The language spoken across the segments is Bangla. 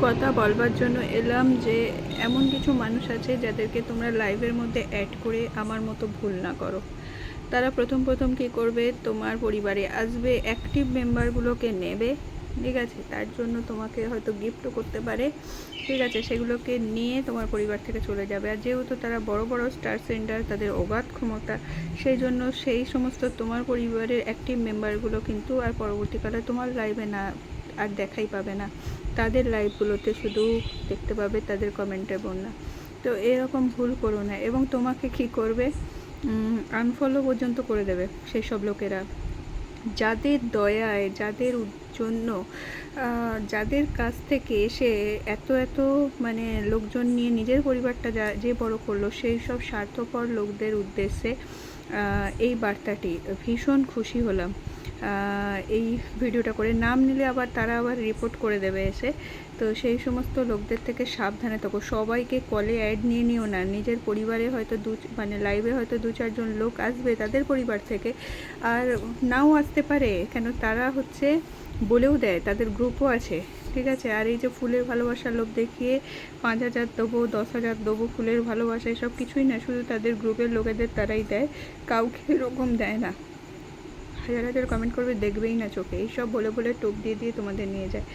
কথা বলবার জন্য এলাম যে এমন কিছু মানুষ আছে যাদেরকে তোমরা লাইভের মধ্যে অ্যাড করে আমার মতো ভুল না করো। তারা প্রথম প্রথম কী করবে, তোমার পরিবারে আসবে, অ্যাক্টিভ মেম্বারগুলোকে নেবে, ঠিক আছে, তার জন্য তোমাকে হয়তো গিফটও করতে পারে, ঠিক আছে, সেগুলোকে নিয়ে তোমার পরিবার থেকে চলে যাবে। আর যেহেতু তারা বড় বড় স্টার সেন্টার, তাদের অগাধ ক্ষমতা, সেই জন্য সেই সমস্ত তোমার পরিবারের অ্যাক্টিভ মেম্বারগুলো কিন্তু আর পরবর্তীকালে তোমার লাইভে না আর দেখাই পাবে না, তাদের লাইভগুলোতে শুধু দেখতে পাবে তাদের কমেন্টের বন্যা। তো এরকম ভুল করো না। এবং তোমাকে কি করবে, আনফলো পর্যন্ত করে দেবে সেই সব লোকেরা যাদের দয়ায়, যাদের জন্য, যাদের কাছ থেকে এসে এত এত মানে লোকজন নিয়ে নিজের পরিবারটা যে বড় করলো, সেই সব স্বার্থপর লোকদের উদ্দেশ্যে এই বার্তাটি। ভীষণ খুশি হলাম এই ভিডিওটা করে। নাম নিলে আবার তারা আবার রিপোর্ট করে দেবে এসে, তো সেই সমস্ত লোকদের থেকে সাবধানে থাকো। সবাইকে কলে অ্যাড নিয়ে নিও না। নিজের পরিবারে হয়তো মানে লাইভে হয়তো 2-4 জন লোক আসবে তাদের পরিবার থেকে, আর নাও আসতে পারে, কেন তারা হচ্ছে বলেও দেয়, তাদের গ্রুপও আছে, ঠিক আছে। আর এই যে ফুলের ভালোবাসার লোভ দেখিয়ে 5,000 দেবো, 10,000 দেবো, ফুলের ভালোবাসা এসব কিছুই না, শুধু তাদের গ্রুপের লোকেদের তারাই দেয়, কাউকে এরকম দেয় না। হাজার হাজার কমেন্ট করবে, দেখবেই না চোখে, এইসব বলে বলে টোপ দিয়ে দিয়ে তোমাদের নিয়ে যায়।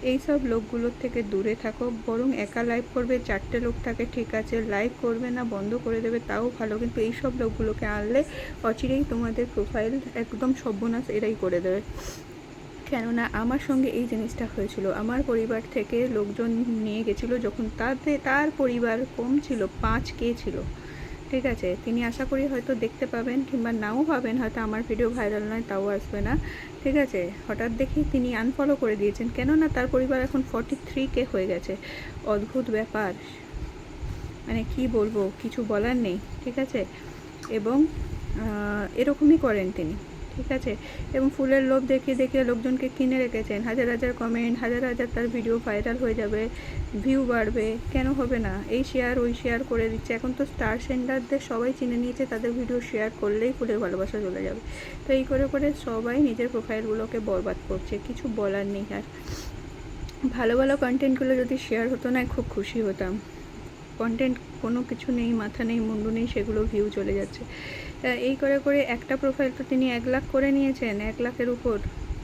এই সব লোকগুলোর থেকে দূরে থাকো। বরং একা লাইভ করবে, 4টে লোক থাকে, ঠিক আছে, লাইভ করবে না, বন্ধ করে দেবে, তাও ভালো, কিন্তু এই সব লোকগুলোকে আনলে অচিরেই তোমাদের প্রোফাইল একদম সর্বনাশ এরাই করে দেবে। কেননা আমার সঙ্গে এই জিনিসটা হয়েছিল। আমার পরিবার থেকে লোকজন নিয়ে গেছিলো, যখন তার পরিবার কম ছিল, 5K ছিল, ঠিক আছে। তিনি আশা করি হয়তো দেখতে পাবেন, কিংবা নাও পাবেন, হয়তো আমার ভিডিও ভাইরাল নয় তাও আসবে না, ঠিক আছে। হঠাৎ দেখি তিনি আনফলো করে দিয়েছেন, কেননা তার পরিবার এখন 43K হয়ে গেছে। অদ্ভুত ব্যাপার, মানে কি বলবো, কিছু বলার নেই, ঠিক আছে। এবং এরকমই করেন তিনি, ঠিক আছে। এবং ফুলের লোভ দেখিয়ে দেখিয়ে লোকজনকে কিনে রেখেছেন, হাজার হাজার কমেন্ট, হাজার হাজার তার ভিডিও ভাইরাল হয়ে যাবে, ভিউ বাড়বে, কেন হবে না। এই শেয়ার ওই শেয়ার করে দিচ্ছে। এখন তো স্টার সেন্টারদের সবাই চিনে নিয়েছে, তাদের ভিডিও শেয়ার করলেই ফুলের ভালোবাসা চলে যাবে। তো এই করে করে সবাই নিজের প্রোফাইলগুলোকে বরবাদ করছে, কিছু বলার নেই। আর ভালো ভালো কন্টেন্টগুলো যদি শেয়ার হতো না, খুব খুশি হতাম। কন্টেন্ট কোনো কিছু নেই, মাথা নেই, মুন্ডু নেই, সেগুলো ভিউ চলে যাচ্ছে। এই করে করে একটা প্রোফাইল তো তিনি 1 লাখ করে নিয়েছেন, 1 লাখের উপর,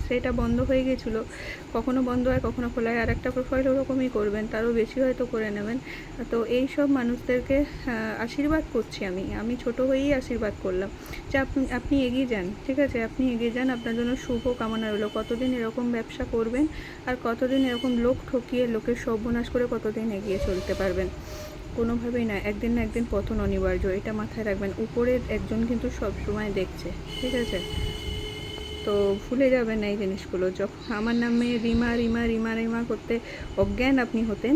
সেটা বন্ধ হয়ে গেছিলো, কখনো বন্ধ হয় কখনো খোলা হয়। আর একটা প্রোফাইল ওরকমই করবেন, তারও বেশি হয়তো করে নেবেন। তো এই সব মানুষদেরকে আশীর্বাদ করছি আমি ছোট হয়েই আশীর্বাদ করলাম যে আপনি এগিয়ে যান, ঠিক আছে, আপনি এগিয়ে যান, আপনার জন্য শুভ কামনা রইলো। কতদিন এরকম ব্যবসা করবেন, আর কতদিন এরকম লোক ঠকিয়ে লোকের সর্বনাশ করে কতদিন এগিয়ে চলতে পারবেন। কোনোভাবেই না, একদিন না একদিন পতন অনিবার্য, এটা মাথায় রাখবেন। উপরের একজন কিন্তু সব সময় দেখছে, ঠিক আছে। তো ভুলে যাবেন না এই জিনিসগুলো। যখন আমার নামে রিমা রিমা রিমা রিমা করতে অজ্ঞান আপনি হতেন,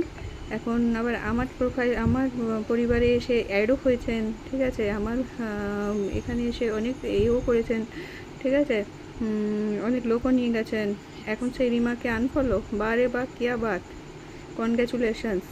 এখন আবার আমার প্রোফাইল, আমার পরিবারে এসে অ্যাডও হয়েছেন, ঠিক আছে, আমার এখানে এসে অনেক এও করেছেন, ঠিক আছে, অনেক লোকও নিয়ে গেছেন। এখন সেই রিমাকে আনফলো, বারে বা কিয়া বাত, কনগ্র্যাচুলেশনস।